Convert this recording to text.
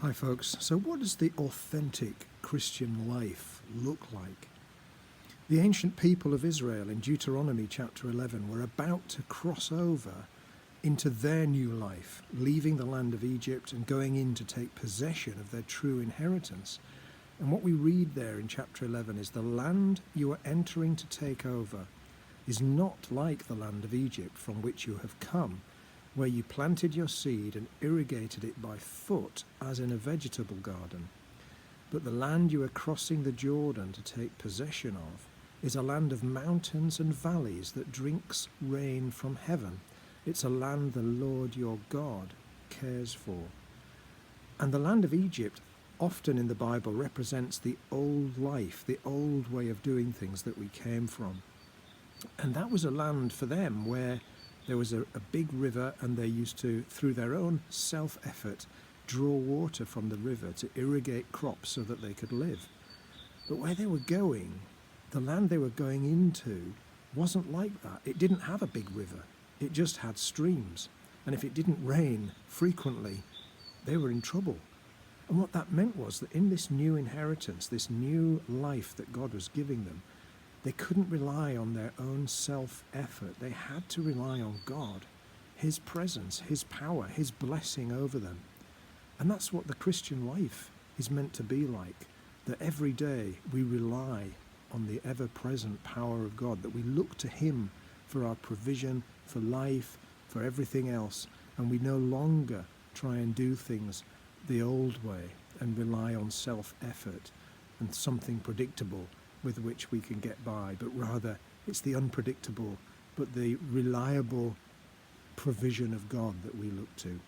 Hi folks, so what does the authentic Christian life look like? The ancient people of Israel in Deuteronomy chapter 11 were about to cross over into their new life, leaving the land of Egypt and going in to take possession of their true inheritance. And what we read there in chapter 11 is the land you are entering to take over is not like the land of Egypt from which you have come, where you planted your seed and irrigated it by foot as in a vegetable garden. But the land you are crossing the Jordan to take possession of is a land of mountains and valleys that drinks rain from heaven. It's a land the Lord your God cares for. And the land of Egypt often in the Bible represents the old life, the old way of doing things that we came from. And that was a land for them where there was a big river, and they used to, through their own self-effort, draw water from the river to irrigate crops so that they could live. But where they were going, the land they were going into, wasn't like that. It didn't have a big river. It just had streams. And if it didn't rain frequently, they were in trouble. And what that meant was that in this new inheritance, this new life that God was giving them, they couldn't rely on their own self-effort. They had to rely on God, His presence, His power, His blessing over them. And that's what the Christian life is meant to be like, that every day we rely on the ever-present power of God, that we look to Him for our provision, for life, for everything else, and we no longer try and do things the old way and rely on self-effort and something predictable with which we can get by, but rather it's the unpredictable but the reliable provision of God that we look to.